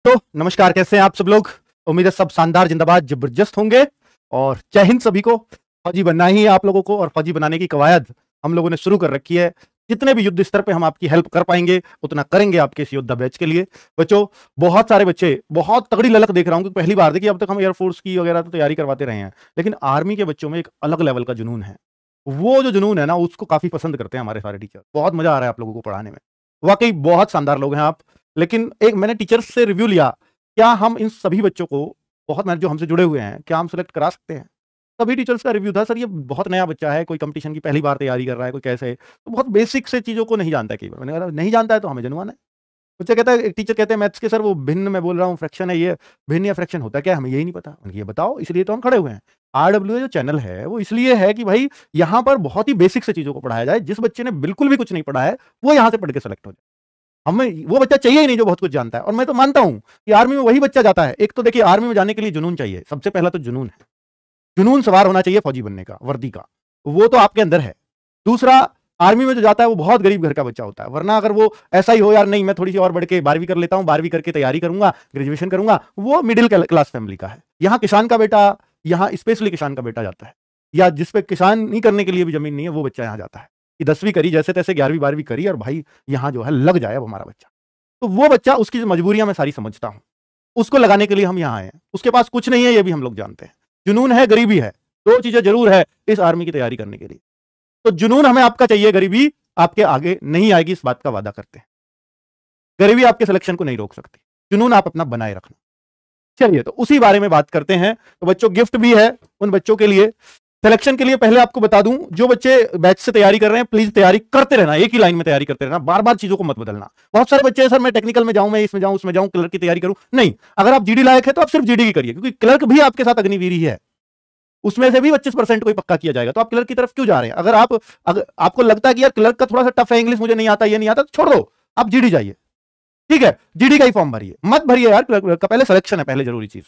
तो नमस्कार, कैसे हैं आप सब लोग। उम्मीद है सब शानदार, जिंदाबाद, जबरदस्त होंगे। और जय हिंद सभी को। फौजी बनना ही है आप लोगों को, और फौजी बनाने की कवायद हम लोगों ने शुरू कर रखी है। जितने भी युद्ध स्तर पे हम आपकी हेल्प कर पाएंगे उतना करेंगे आपके इस योद्धा बैच के लिए। बच्चों, बहुत सारे बच्चे बहुत तगड़ी ललक देख रहा हूं कि पहली बार देखिए, अब तक हम एयरफोर्स की वगैरह तो तैयारी करवाते रहे हैं, लेकिन आर्मी के बच्चों में एक अलग लेवल का जुनून है। वो जो जुनून है ना, उसको काफी पसंद करते हैं हमारे सारे टीचर। बहुत मजा आ रहा है आप लोगों को पढ़ाने में। वाकई बहुत शानदार लोग हैं आप। लेकिन एक मैंने टीचर्स से रिव्यू लिया, क्या हम इन सभी बच्चों को, बहुत मेहनत जो हमसे जुड़े हुए हैं, क्या हम सेलेक्ट करा सकते हैं? सभी टीचर्स का रिव्यू था, सर ये बहुत नया बच्चा है, कोई कंपटीशन की पहली बार तैयारी कर रहा है, कोई कैसे है, तो बहुत बेसिक से चीज़ों को नहीं जानता है। कई बार मैंने कहा नहीं जानता है तो हमें जनवाना है। बच्चा कहता है, एक टीचर कहते हैं मैथ्स के, सर वो भिन्न मैं बोल रहा हूँ फ्रैक्शन है, ये भिन्न या फ्रैक्शन होता है क्या, हमें यही नहीं पता। ये बताओ, इसलिए तो हम खड़े हुए हैं। आरडब्ल्यू जो चैनल है वो इसलिए है कि भाई यहाँ पर बहुत ही बेसिक से चीज़ों को पढ़ाया जाए। जिस बच्चे ने बिल्कुल भी कुछ नहीं पढ़ा है वो यहाँ से पढ़ के सेलेक्ट हो जाए। हमें वो बच्चा चाहिए ही नहीं जो बहुत कुछ जानता है। और मैं तो मानता हूं कि आर्मी में वही बच्चा जाता है। एक तो देखिए, आर्मी में जाने के लिए जुनून चाहिए, सबसे पहला तो जुनून है। जुनून सवार होना चाहिए फौजी बनने का, वर्दी का, वो तो आपके अंदर है। दूसरा, आर्मी में जो जाता है वो बहुत गरीब घर का बच्चा होता है। वरना अगर वो ऐसा ही हो, यार नहीं मैं थोड़ी सी और बढ़ के 12वीं कर लेता हूं, 12वीं करके तैयारी करूंगा, ग्रेजुएशन करूंगा, वो मिडिल क्लास फैमिली का है। यहाँ किसान का बेटा, यहाँ स्पेशली किसान का बेटा जाता है, या जिसपे किसान नहीं करने के लिए भी जमीन नहीं है, वो बच्चा यहाँ जाता है कि 10वीं करी, जैसे तैसे 11वीं 12वीं करी, और भाई यहाँ जो है लग जाए अब हमारा बच्चा। तो वो बच्चा, उसकी मजबूरियां मैं सारी समझता हूं, उसको लगाने के लिए हम यहाँ आए हैं। उसके पास कुछ नहीं है, ये भी हम लोग जानते हैं। जुनून है, गरीबी है, दो चीजें जरूर है इस आर्मी की तैयारी करने के लिए। तो जुनून हमें आपका चाहिए, गरीबी आपके आगे नहीं आएगी, इस बात का वादा करते हैं। गरीबी आपके सिलेक्शन को नहीं रोक सकती, जुनून आप अपना बनाए रखना। चलिए, तो उसी बारे में बात करते हैं। तो बच्चों, गिफ्ट भी है उन बच्चों के लिए। सिलेक्शन के लिए पहले आपको बता दूं, जो बच्चे बैच से तैयारी कर रहे हैं, प्लीज तैयारी करते रहना, एक ही लाइन में तैयारी करते रहना, बार बार चीजों को मत बदलना। बहुत सारे बच्चे हैं, सर मैं टेक्निकल में जाऊं, मैं इसमें जाऊं, उसमें जाऊं, क्लर्क की तैयारी करूं। नहीं, अगर आप जीडी लायक है तो आप सिर्फ जीडी की करिए, क्योंकि क्लर्क भी आपके साथ अग्निवीर ही है। उसमें से भी 25% कोई पक्का किया जाएगा। तो आप क्लर्क की तरफ क्यों जा रहे हैं? अगर आपको लगता है कि यार क्लर्क का थोड़ा सा टफ है, इंग्लिश मुझे नहीं आता, ये नहीं आता, तो छोड़ दो, आप जीडी जाइए। ठीक है, जीडी का ही फॉर्म भरिए, मत भरिए यार क्लर्क का। पहले सिलेक्शन है, पहले जरूरी चीज।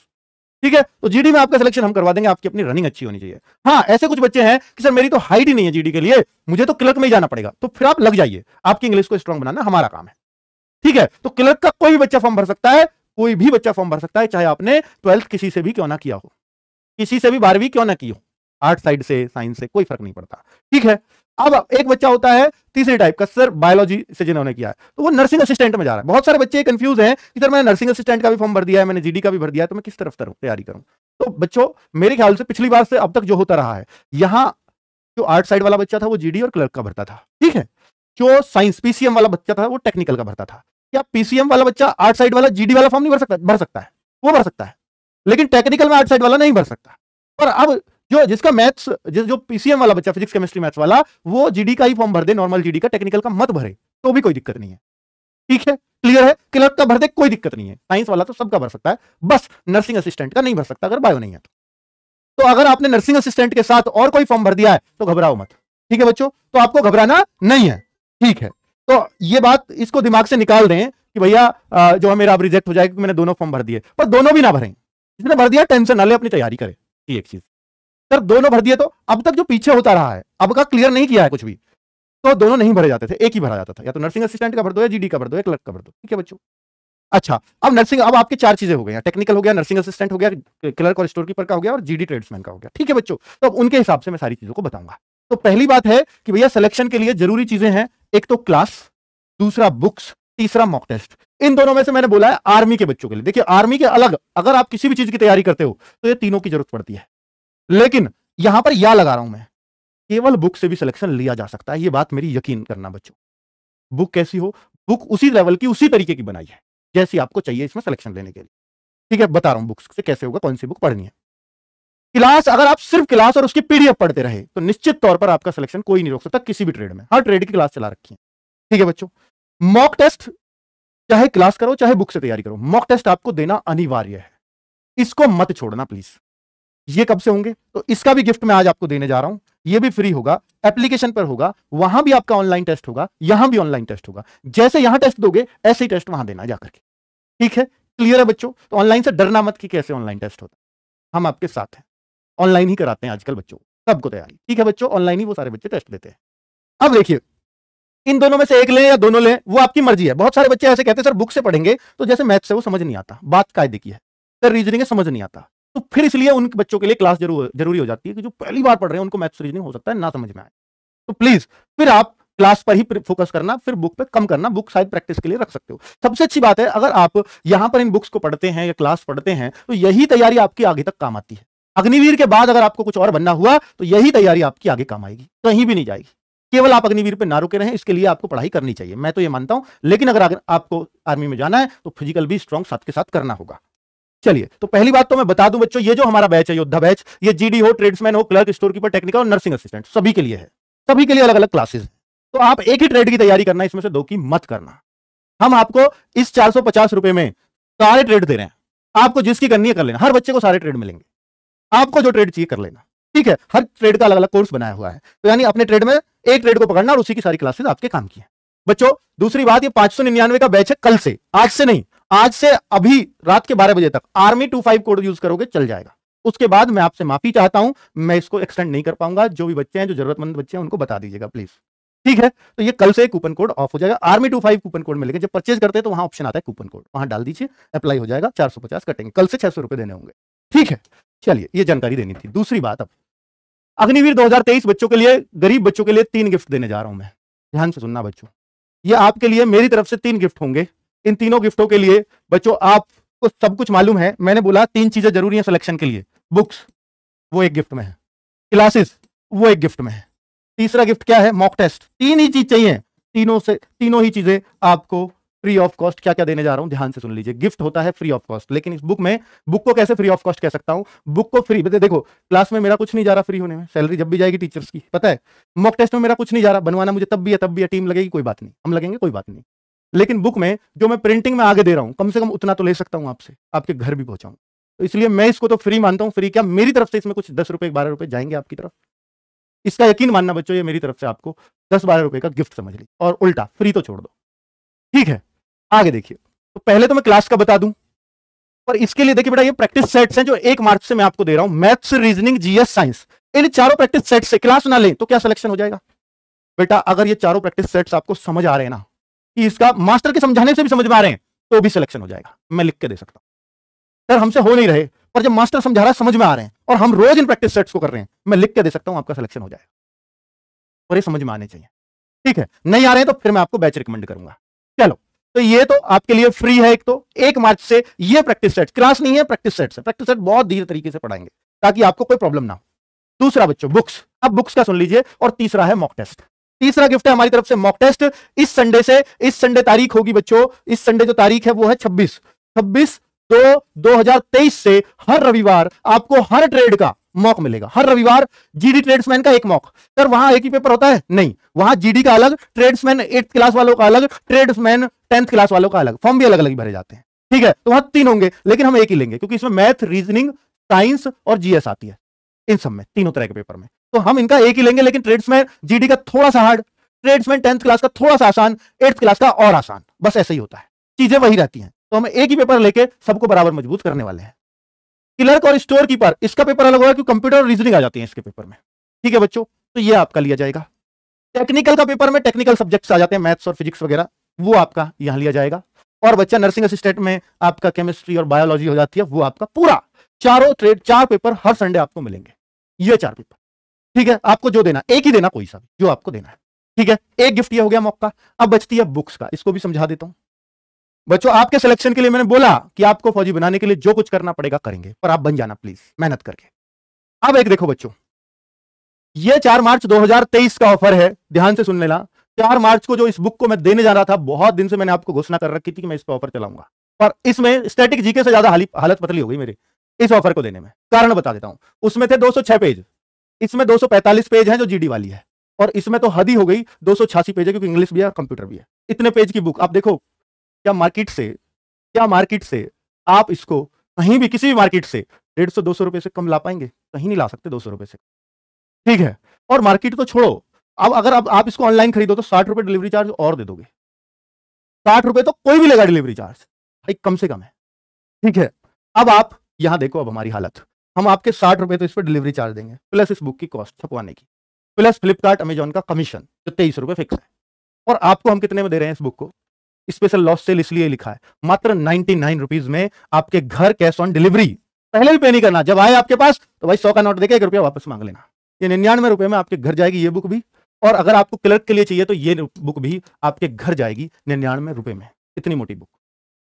ठीक है, तो जीडी में आपका सिलेक्शन हम करवा देंगे, आपकी अपनी रनिंग अच्छी होनी चाहिए। हाँ, ऐसे कुछ बच्चे हैं कि सर मेरी तो हाइट ही नहीं है जीडी के लिए, मुझे तो क्लर्क में ही जाना पड़ेगा, तो फिर आप लग जाइए, आपकी इंग्लिश को स्ट्रांग बनाना हमारा काम है। ठीक है, तो क्लर्क का कोई भी बच्चा फॉर्म भर सकता है, कोई भी बच्चा फॉर्म भर सकता है, चाहे आपने 12th किसी से भी क्यों ना किया हो, किसी से भी 12वीं क्यों ना की हो, आर्ट साइड से, साइंस से, कोई फर्क नहीं पड़ता। ठीक है, अब एक बच्चा होता है तीसरी टाइप का, सर बायोलॉजी से जिन्होंने किया है, तो वो नर्सिंग असिस्टेंट में जा रहा है। बहुत सारे बच्चे कंफ्यूज हैं कि सर मैंने नर्सिंग असिस्टेंट का भी फॉर्म भर दिया है, मैंने जीडी का भी भर दिया है, तो मैं किस तरफ तैयारी करूं? तो बच्चों, मेरे ख्याल से पिछली बार से अब तक जो होता रहा है, यहां जो आर्ट साइड वाला बच्चा था वो जीडी और क्लर्क का भरता था। ठीक है, जो साइंस पीसीएम वाला बच्चा था वो टेक्निकल का भरता था। क्या पीसीएम वाला बच्चा आर्ट साइड वाला जीडी वाला फॉर्म नहीं भर सकता? भर सकता है, वो भर सकता है, लेकिन टेक्निकल में आर्ट साइड वाला नहीं भर सकता। और अब जिसका मैथ्स, जो पीसीएम वाला बच्चा, फिजिक्स केमिस्ट्री मैथ्स वाला, वो जीडी का ही फॉर्म भर दे, नॉर्मल जीडी का, टेक्निकल का मत भरे, तो भी कोई दिक्कत नहीं है। ठीक है, क्लियर है? क्लर्क का भर दे, कोई दिक्कत नहीं है। साइंस वाला तो सबका भर सकता है, बस नर्सिंग असिस्टेंट का नहीं भर सकता अगर बायो नहीं है तो अगर आपने नर्सिंग असिस्टेंट के साथ और कोई फॉर्म भर दिया है तो घबराओ मत। ठीक है बच्चों, तो आपको घबराना नहीं है। ठीक है, तो ये बात इसको दिमाग से निकाल दें कि भैया जो है मेरा अब रिजेक्ट हो जाएगा क्योंकि मैंने दोनों फॉर्म भर दिए। पर दोनों भी ना भरें, जिसने भर दिया टेंशन ना ले, अपनी तैयारी करे। एक चीज, सर दोनों भर दिए तो अब तक जो पीछे होता रहा है, अब का क्लियर नहीं किया है कुछ भी, तो दोनों नहीं भरे जाते थे, एक ही भरा जाता था, या तो नर्सिंग असिस्टेंट का भर दो, या जीडी का भर दो, या क्लर्क का भर दो। ठीक है बच्चों, अच्छा, अब नर्सिंग, अब आपके चार चीजें हो गई, टेक्निकल हो गया, नर्सिंग असिस्टेंट हो गया, क्लर्क और स्टोर कीपर का हो गया, और जीडी ट्रेड्समैन का हो गया। ठीक है बच्चों, तो अब उनके हिसाब से मैं सारी चीजों को बताऊंगा। तो पहली बात है कि भैया सिलेक्शन के लिए जरूरी चीजें हैं, एक तो क्लास, दूसरा बुक्स, तीसरा मॉक टेस्ट। इन दोनों में से मैंने बोला है आर्मी के बच्चों के लिए। देखिए, आर्मी के अलग अगर आप किसी भी चीज की तैयारी करते हो तो ये तीनों की जरूरत पड़ती है, लेकिन यहां पर या लगा रहा हूं मैं, केवल बुक से भी सिलेक्शन लिया जा सकता है, ये बात मेरी यकीन करना बच्चों। बुक कैसी हो? बुक उसी लेवल की, उसी तरीके की बनाई है जैसी आपको चाहिए इसमें सिलेक्शन लेने के लिए। ठीक है, बता रहा हूं बुक्स से कैसे होगा, कौन सी बुक पढ़नी है। क्लास, अगर आप सिर्फ क्लास और उसकी पीडीएफ पढ़ते रहे तो निश्चित तौर पर आपका सिलेक्शन कोई नहीं रोक सकता किसी भी ट्रेड में, हर ट्रेड की क्लास चला रखी है। ठीक है बच्चों, मॉक टेस्ट, चाहे क्लास करो चाहे बुक से तैयारी करो, मॉक टेस्ट आपको देना अनिवार्य है, इसको मत छोड़ना प्लीज। ये कब से होंगे? तो इसका भी गिफ्ट मैं आज आपको देने जा रहा हूं, ये भी फ्री होगा, एप्लीकेशन पर होगा, वहां भी आपका ऑनलाइन टेस्ट होगा, यहां भी ऑनलाइन टेस्ट होगा। जैसे यहां टेस्ट दोगे ऐसे ही टेस्ट वहां देना जाकर के। ठीक है, क्लियर है बच्चों? तो ऑनलाइन से डरना मत कि कैसे ऑनलाइन टेस्ट होता है, हम आपके साथ हैं, ऑनलाइन ही कराते हैं आजकल बच्चों सबको तैयारी। ठीक है बच्चों, ऑनलाइन ही वो सारे बच्चे टेस्ट देते हैं। अब देखिए, इन दोनों में से एक लें या दोनों लें, वो आपकी मर्जी है। बहुत सारे बच्चे ऐसे कहते हैं सर बुक से पढ़ेंगे तो जैसे मैथ से वो समझ नहीं आता, बात कायदे की है, सर रीजनिंग समझ नहीं आता, तो फिर इसलिए उन बच्चों के लिए क्लास जरूरी हो जाती है कि जो पहली बार पढ़ रहे हैं उनको मैथ्स रीजनिंग हो सकता है ना समझ में आए। तो प्लीज फिर आप क्लास पर ही फोकस करना, फिर बुक पे कम करना, बुक शायद प्रैक्टिस के लिए रख सकते हो। सबसे अच्छी बात है अगर आप यहां पर इन बुक्स को पढ़ते हैं या क्लास पढ़ते हैं तो यही तैयारी आपकी आगे तक काम आती है। अग्निवीर के बाद अगर आपको कुछ और बनना हुआ तो यही तैयारी आपकी आगे काम आएगी, कहीं भी नहीं जाएगी। केवल आप अग्निवीर पे ना रुके रहें, इसके लिए आपको पढ़ाई करनी चाहिए, मैं तो ये मानता हूं। लेकिन अगर आपको आर्मी में जाना है तो फिजिकल भी स्ट्रांग साथ के साथ करना होगा। चलिए, तो पहली बात तो मैं बता दूं बच्चों, ये जो हमारा बैच है योद्धा बैच, ये जीडी हो, ट्रेड्समैन हो, क्लर्क, स्टोर कीपर, टेक्निकल और नर्सिंग असिस्टेंट सभी के लिए है। सभी के लिए अलग अलग क्लासेस है। तो आप एक ही ट्रेड की तैयारी करना, इसमें से दो की मत करना। हम आपको इस 450 रुपए में सारे ट्रेड दे रहे हैं, आपको जिसकी करनी है कर लेना। हर बच्चे को सारे ट्रेड मिलेंगे, आपको जो ट्रेड चाहिए कर लेना, ठीक है। हर ट्रेड का अलग अलग कोर्स बनाया हुआ है, तो यानी अपने ट्रेड में एक ट्रेड को पकड़ना और उसी की सारी क्लासेस आपके काम की है। बच्चों दूसरी बात, ये 599 का बैच है कल से, आज से नहीं, आज से अभी रात के 12 बजे तक आर्मी 25 कोड यूज करोगे चल जाएगा। उसके बाद मैं आपसे माफी चाहता हूं, मैं इसको एक्सटेंड नहीं कर पाऊंगा। जो भी बच्चे हैं, जो जरूरतमंद बच्चे हैं, उनको बता दीजिएगा प्लीज, ठीक है। तो ये कल से कूपन कोड ऑफ हो जाएगा, आर्मी 25 कूपन कोड मिलेगा। जब परचेज करते हैं तो वहां ऑप्शन आता है कूपन कोड, वहां डाल दीजिए, अप्लाई हो जाएगा, 450 कटेंगे, कल से 600 रुपए देने होंगे, ठीक है। चलिए, ये जानकारी देनी थी। दूसरी बात, अब अग्निवीर 2023 बच्चों के लिए, गरीब बच्चों के लिए 3 गिफ्ट देने जा रहा हूं मैं, ध्यान से सुनना बच्चों। ये आपके लिए मेरी तरफ से 3 गिफ्ट होंगे। इन तीनों गिफ्टों के लिए बच्चों आपको सब कुछ मालूम है, मैंने बोला 3 चीजें जरूरी हैं सिलेक्शन के लिए, बुक्स वो एक गिफ्ट में है, क्लासेस वो एक गिफ्ट में है, तीसरा गिफ्ट क्या है, मॉक टेस्ट। 3 ही चीज चाहिए, तीनों ही चीजें आपको फ्री ऑफ कॉस्ट। क्या क्या देने जा रहा हूं ध्यान से सुन लीजिए। गिफ्ट होता है फ्री ऑफ कॉस्ट, लेकिन इस बुक में, बुक को कैसे फ्री ऑफ कॉस्ट कह सकता हूं, बुक को फ्री, देखो क्लास में मेरा कुछ नहीं जा रहा फ्री होने में, सैलरी जब भी जाएगी टीचर्स की, पता है। मॉक टेस्ट में मेरा कुछ नहीं जा रहा, बनवाना मुझे तब भी है, टीम लगेगी, कोई बात नहीं, हम लगेंगे, कोई बात नहीं। लेकिन बुक में जो मैं प्रिंटिंग में आगे दे रहा हूं, कम से कम उतना तो ले सकता हूं आपसे, आपके घर भी पहुंचाऊं, तो इसलिए मैं इसको तो फ्री मानता हूं। फ्री क्या, मेरी तरफ से इसमें कुछ 10 रुपए 12 रुपए जाएंगे आपकी तरफ, इसका यकीन मानना बच्चों, ये मेरी तरफ से आपको 10-12 रुपए का गिफ्ट समझ ली, और उल्टा फ्री तो छोड़ दो, ठीक है। आगे देखिए, तो पहले तो मैं क्लास का बता दूं, पर इसके लिए देखिए बेटा, ये प्रैक्टिस सेट्स हैं जो 1 मार्च से मैं आपको दे रहा हूं, मैथ्स, रीजनिंग, जीएस, साइंस। इन चारों प्रैक्टिस सेट से क्लास ना लें तो क्या सिलेक्शन हो जाएगा बेटा? अगर ये चारों प्रैक्टिस सेट्स आपको समझ आ रहे हैं ना, कि इसका मास्टर के समझाने से भी समझ में आ रहे हैं, तो भी सिलेक्शन हो जाएगा। मैं लिख के दे सकता हूं, सर हमसे हो नहीं रहे, पर जब मास्टर समझा रहा है समझ में आ रहे हैं, और हम रोज इन प्रैक्टिस सेट्स को कर रहे हैं, मैं लिख के दे सकता हूं, आपका सिलेक्शन हो जाएगा। और ये समझ में आने चाहिए, ठीक है। नहीं आ रहे हैं तो फिर मैं आपको बैच रिकमेंड करूंगा। चलो, तो ये तो आपके लिए फ्री है। एक तो 1 मार्च से ये प्रैक्टिस सेट, क्लास नहीं है, प्रैक्टिस सेट है। प्रैक्टिस सेट बहुत धीरे तरीके से पढ़ाएंगे ताकि आपको कोई प्रॉब्लम ना हो। दूसरा बच्चों, बुक्स। अब बुक्स का सुन लीजिए, और तीसरा है मॉक टेस्ट। तीसरा गिफ्ट है हमारी तरफ से मॉक टेस्ट। इस संडे तारीख होगी बच्चों, इस संडे जो तारीख है वो है 26/2/2023 से हर रविवार आपको हर ट्रेड का मॉक मिलेगा। हर रविवार जीडी ट्रेड्समैन का एक मॉक। सर वहां एक ही पेपर होता है? नहीं, वहां जीडी का अलग, ट्रेड्समैन 8th क्लास वालों का अलग, ट्रेड्समैन 10th क्लास वालों का अलग, फॉर्म भी अलग अलग ही भरे जाते हैं, ठीक है। तो वहां 3 होंगे, लेकिन हम एक ही लेंगे, क्योंकि इसमें मैथ, रीजनिंग, साइंस और जीएस आती है, इन सब में, तीनों तरह के पेपर में। तो हम इनका एक ही लेंगे, लेकिन ट्रेड्समैन जीडी का थोड़ा सा हार्ड, ट्रेड्समैन 10th क्लास का थोड़ा सा आसान, 8th क्लास का और आसान, बस ऐसे ही होता है, चीजें वही रहती हैं। तो हम एक ही पेपर लेके सबको बराबर मजबूत करने वाले हैं। क्लर्क और स्टोर कीपर, इसका पेपर अलग होगा, क्योंकि कंप्यूटर और रीजनिंग आ जाती है इसके पेपर में, ठीक है बच्चों। तो ये आपका लिया जाएगा। टेक्निकल का पेपर में टेक्निकल सब्जेक्ट्स आ जाते हैं, मैथ्स और फिजिक्स वगैरह, वो आपका यहां लिया जाएगा। और बच्चा नर्सिंग असिस्टेंट में आपका केमिस्ट्री और बायोलॉजी हो जाती है, वो आपका पूरा 4 पेपर हर संडे आपको मिलेंगे। ये 4 पेपर, ठीक है। आपको जो देना, एक ही देना, कोई सा भी जो आपको देना है, ठीक है। एक गिफ्ट ये हो गया मॉक का। अब बचती है बुक्स का, इसको भी समझा देता हूं बच्चों। आपके सिलेक्शन के लिए मैंने बोला कि आपको फौजी बनाने के लिए जो कुछ करना पड़ेगा करेंगे, पर आप बन जाना प्लीज, मेहनत करके। अब एक देखो बच्चों, ये 4 मार्च 2023 का ऑफर है, ध्यान से सुन लेना। 4 मार्च को जो इस बुक को मैं देने जा रहा था, बहुत दिन से मैंने आपको घोषणा कर रखी थी कि मैं इस पर ऑफर चलाऊंगा, पर इसमें स्टैटिक जीके से ज्यादा हालत पतली हो गई मेरी इस ऑफर को देने में। कारण बता देता हूं, उसमें थे 206 पेज, इसमें 245 पेज है जो जीडी वाली है, और इसमें तो हद ही हो गई, 286 पेज है, क्योंकि इंग्लिश भी है, कंप्यूटर भी है। इतने पेज की बुक आप देखो, क्या मार्केट से आप इसको कहीं भी, किसी भी मार्केट से 150-200 रुपए से कम ला पाएंगे? कहीं नहीं ला सकते 200 रुपए से, ठीक है। और मार्केट तो छोड़ो, अब अगर आप इसको ऑनलाइन खरीदो तो 60 रुपए डिलीवरी चार्ज और दे दोगे। 60 रुपए तो कोई भी लेगा डिलीवरी चार्ज, भाई कम से कम है, ठीक है। अब आप यहां देखो, अब हमारी हालत, हम आपके 60 रुपए तो इस पर डिलीवरी चार्ज देंगे, प्लस इस बुक की कॉस्ट छपवाने की, प्लस फ्लिपकार्ट अमेजॉन का कमीशन जो 23 रुपए फिक्स है, और आपको हम कितने में दे रहे हैं इस बुक को? स्पेशल लॉस सेल इसलिए लिखा है, मात्र 99 रुपीज में आपके घर कैश ऑन डिलीवरी। पहले भी पे नहीं करना, जब आए आपके पास तो भाई 100 का नोट देके 1 रुपया वापस मांग लेना। ये 99 रुपए में आपके घर जाएगी ये बुक भी, और अगर आपको क्लर्क के लिए चाहिए तो ये बुक भी आपके घर जाएगी 99 रुपए में। इतनी मोटी बुक,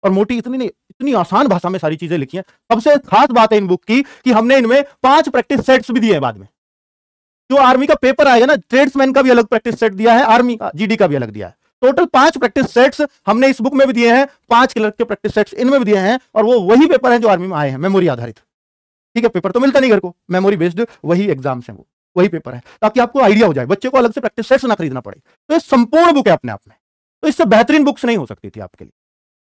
और मोटी इतनी नहीं, इतनी आसान भाषा में सारी चीजें लिखी हैं। सबसे खास बात है इन बुक की कि हमने इनमें 5 प्रैक्टिस सेट्स भी दिए हैं बाद में। जो आर्मी का पेपर आएगा ना, ट्रेड्समैन का भी अलग प्रैक्टिस सेट दिया है, आर्मी का जीडी का भी अलग दिया है। टोटल 5 प्रैक्टिस सेट्स हमने इस बुक में भी दिए हैं, 5 क्लर्क के प्रैक्टिस सेट्स इनमें भी दिए हैं, और वो वही पेपर हैं जो आर्मी में आए हैं, मेमोरी आधारित। ठीक है, पेपर तो मिलता नहीं घर को, मेमोरी बेस्ड वही एग्जाम्स हैं, वो वही पेपर है, ताकि आपको आइडिया हो जाए, बच्चे को अलग से प्रैक्टिस सेट्स ना खरीदना पड़े। तो ये संपूर्ण बुक है अपने आप में, तो इससे बेहतरीन बुक्स नहीं हो सकती थी आपके लिए।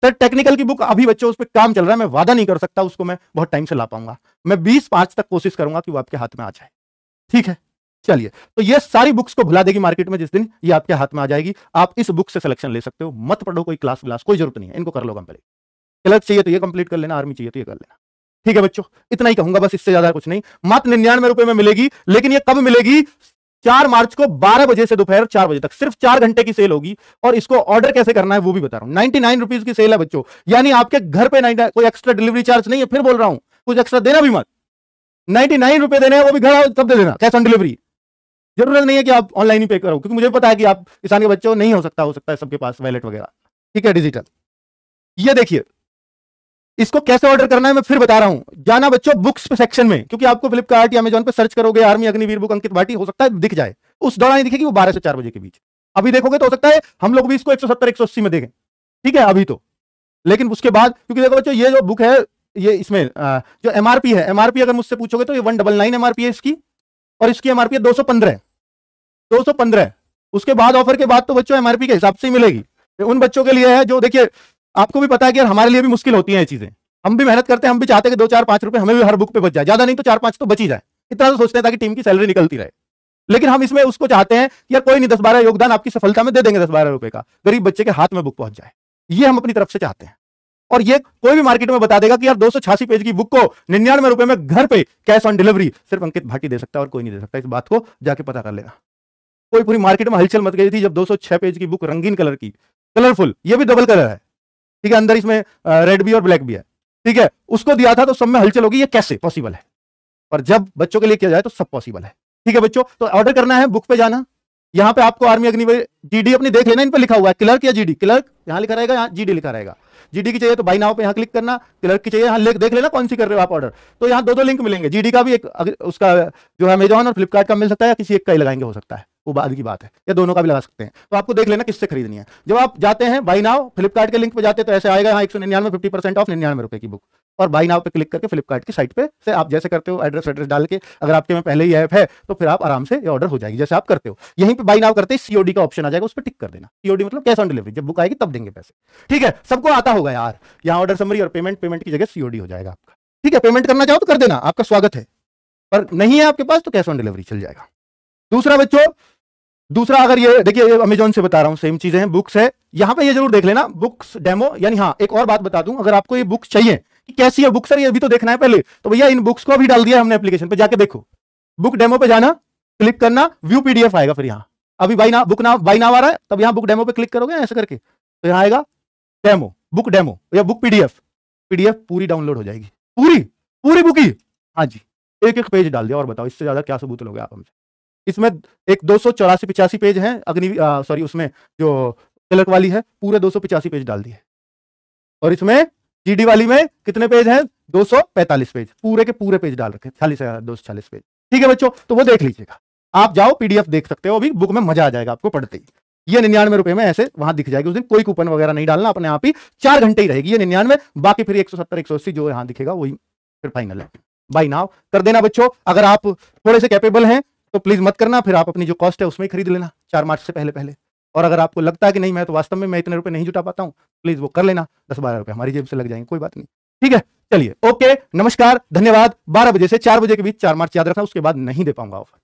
सर टेक्निकल की बुक अभी बच्चों उस पर काम चल रहा है, मैं वादा नहीं कर सकता उसको मैं बहुत टाइम से ला पाऊंगा। मैं 20/5 तक कोशिश करूंगा कि वो आपके हाथ में आ जाए। ठीक है, चलिए, तो ये सारी बुक्स को भुला देगी मार्केट में जिस दिन ये आपके हाथ में आ जाएगी। आप इस बुक से सिलेक्शन ले सकते हो, मत पढ़ो कोई क्लास कोई जरूरत नहीं है, इनको कर लो कंप्लीट। क्लर्क चाहिए तो ये कंप्लीट कर लेना, आर्मी चाहिए तो ये कर लेना। ठीक है बच्चों, इतना ही कहूंगा बस, इससे ज्यादा कुछ नहीं। मात्र 99 रुपए में मिलेगी, लेकिन ये कब मिलेगी? 4 मार्च को 12 बजे से दोपहर 4 बजे तक, सिर्फ 4 घंटे की सेल होगी। और इसको ऑर्डर कैसे करना है वो भी बता रहा हूं। 99 रुपीज की सेल है बच्चों, यानी आपके घर पे कोई एक्स्ट्रा डिलीवरी चार्ज नहीं है। फिर बोल रहा हूं, कुछ एक्स्ट्रा देना भी मत। 99 रुपए देने हैं, वो भी घर आओ तब दे देना, कैश ऑन डिलीवरी। जरूरत नहीं है कि आप ऑनलाइन ही पे करो, क्योंकि मुझे पता है कि आप किसान के बच्चों नहीं हो सकता है सबके पास वैलेट वगैरह। ठीक है, डिजिटल। ये देखिए, इसको कैसे ऑर्डर करना है मैं फिर बता रहा हूं। जाना बच्चों बुक्स सेक्शन में, क्योंकि आपको फ्लिपकार्ट या अमेजॉन पे सर्च करोगे आर्मी अग्निवीर बुक अंकित भाटी, हो सकता है दिख जाए, उस दौरान दिखेगी वो 12 से 4 बजे के बीच। अभी देखोगे तो हो सकता है हम लोग भी इसको 170 180 में देखें। ठीक है, अभी तो, लेकिन उसके बाद, क्योंकि देखो बच्चों ये जो बुक है, ये इसमें जो एमआरपी है, एमआरपी अगर मुझसे पूछोगे तो ये 199 एमआरपी है इसकी, और इसकी एमआरपी है 215। उसके बाद ऑफर के बाद तो बच्चों एमआरपी के हिसाब से ही मिलेगी। उन बच्चों के लिए है जो, देखिए आपको भी पता है कि यार हमारे लिए भी मुश्किल होती है ये चीजें, हम भी मेहनत करते हैं, हम भी चाहते हैं कि 2 4 5 रुपए हमें भी हर बुक पे बच जाए, ज्यादा नहीं तो 4 5 तो बच ही जाए, इतना तो सोचते हैं ताकि टीम की सैलरी निकलती रहे। लेकिन हम इसमें उसको चाहते हैं कि यार कोई नहीं, 10-12 योगदान आपकी सफलता में दे देंगे, 10-12 रुपए का, गरीब बच्चे के हाथ में बुक पहुंच जाए, ये हम अपनी तरफ से चाहते हैं। और ये कोई भी मार्केट में बता देगा कि यार 286 पेज की बुक को 99 रुपए में घर पे कैश ऑन डिलीवरी सिर्फ अंकित भाटी दे सकता है और कोई नहीं दे सकता। इस बात को जाके पता कर लेना। कोई पूरी मार्केट में हलचल मच गई थी जब 206 पेज की बुक रंगीन कलर की, कलरफुल, ये भी डबल कलर है, ठीक है, अंदर इसमें रेड भी और ब्लैक भी है, ठीक है, उसको दिया था तो सब में हलचल होगी, ये कैसे पॉसिबल है। और जब बच्चों के लिए किया जाए तो सब पॉसिबल है। ठीक है बच्चों, तो ऑर्डर करना है, बुक पे जाना, यहां पे आपको आर्मी अग्निवीर जीडी अपनी देख लेना, इन पे लिखा हुआ है क्लर्क या जीडी, क्लर्क यहां लिखा रहेगा, यहां जीडी लिखा रहेगा। जीडी की चाहिए तो बाई नाउ पे यहां क्लिक करना, क्लर्क की चाहिए यहां देख लेना कौन सी कर रहे हो आप ऑर्डर। तो यहां दो लिंक मिलेंगे, जीडी का भी एक, उसका जो है अमेजॉन और फ्लिपकार्ट का मिल सकता है, या किसी एक का ही लगाएंगे हो सकता है, वो बाद की बात है, या दोनों का भी लगा सकते हैं। तो आपको देख लेना किससे खरीदनी है। जब आप जाते हैं बाई नाउ, फ्लिपकार्ट के लिंक पे जाते हैं तो ऐसे आएगा, यहाँ 199 50% ऑफ 99 रुपए की बुक, और बाई नाउ पे क्लिक करके फ्लिपकार्ट की साइट पे से आप जैसे करते हो एड्रेस डाल के, अगर आपके में पहले ही ऐप है तो फिर आप आराम से ये ऑर्डर हो जाएगी जैसे आप करते हो। यहीं पे बाई नाउ करते ही सीओडी का ऑप्शन आ जाएगा, उस पर टिक कर देना। सीओडी मतलब कैश ऑन डिलीवरी, जब बुक आएगी तब देंगे पैसे। ठीक है, सबको आता होगा यार, यहाँ ऑर्डर समरी और पेमेंट की जगह सीओडी हो जाएगा आपका। ठीक है, पेमेंट करना चाहो तो कर देना, आपका स्वागत है, पर नहीं है आपके पास तो कैश ऑन डिलीवरी चल जाएगा। दूसरा बच्चों, दूसरा अगर ये देखिए अमेजॉन से बता रहा हूं, सेम चीजें हैं, बुक्स है, यहां पे ये जरूर देख लेना बुक्स डेमो। यानी हाँ, एक और बात बता दूं, अगर आपको ये बुक चाहिए कि कैसी है बुक सर, ये भी तो देखना है पहले, तो भैया इन बुक्स को अभी डाल दिया हमने एप्लीकेशन पे, जाके देखो, बुक डेमो पे जाना, क्लिक करना, व्यू पीडीएफ आएगा, फिर यहाँ अभी बाई नाउ आ रहा है, तब यहाँ बुक डेमो पे क्लिक करोगे ऐसे करके, तो यहाँ आएगा डेमो, बुक डेमो या बुक पीडीएफ पूरी डाउनलोड हो जाएगी, पूरी बुक ही। हाँ जी, एक एक पेज डाल दिया, और बताओ इससे ज्यादा क्या सबूत लोगे आप हमसे। इसमें एक 284-85 पेज हैं, सॉरी उसमें जो क्लर्क वाली है पूरे 285 पेज डाल दिए, और इसमें जीडी वाली में कितने पेज हैं, 245 पेज, पूरे के पूरे पेज डाल रखे, 240 पेज। ठीक है बच्चों, तो वो देख लीजिएगा, आप जाओ पीडीएफ देख सकते हो, अभी बुक में मजा आ जाएगा आपको पढ़ते ही। ये 99 रुपए में ऐसे वहां दिख जाएगी, उस दिन कोई कूपन वगैरह नहीं डालना, अपने आप ही 4 घंटे ही रहेगी ये 99, बाकी फिर 170 180 जो यहां दिखेगा वही फिर फाइनल है। बाई नाउ कर देना बच्चों। अगर आप थोड़े से कैपेबल हैं तो प्लीज मत करना, फिर आप अपनी जो कॉस्ट है उसमें ही खरीद लेना 4 मार्च से पहले। और अगर आपको लगता है कि नहीं मैं तो वास्तव में मैं इतने रुपए नहीं जुटा पाता हूं, प्लीज वो कर लेना, 10-12 रुपए हमारी जेब से लग जाएंगे, कोई बात नहीं। ठीक है, चलिए, ओके, नमस्कार, धन्यवाद। 12 बजे से 4 बजे के बीच 4 मार्च याद रखना, उसके बाद नहीं दे पाऊंगा ऑफर।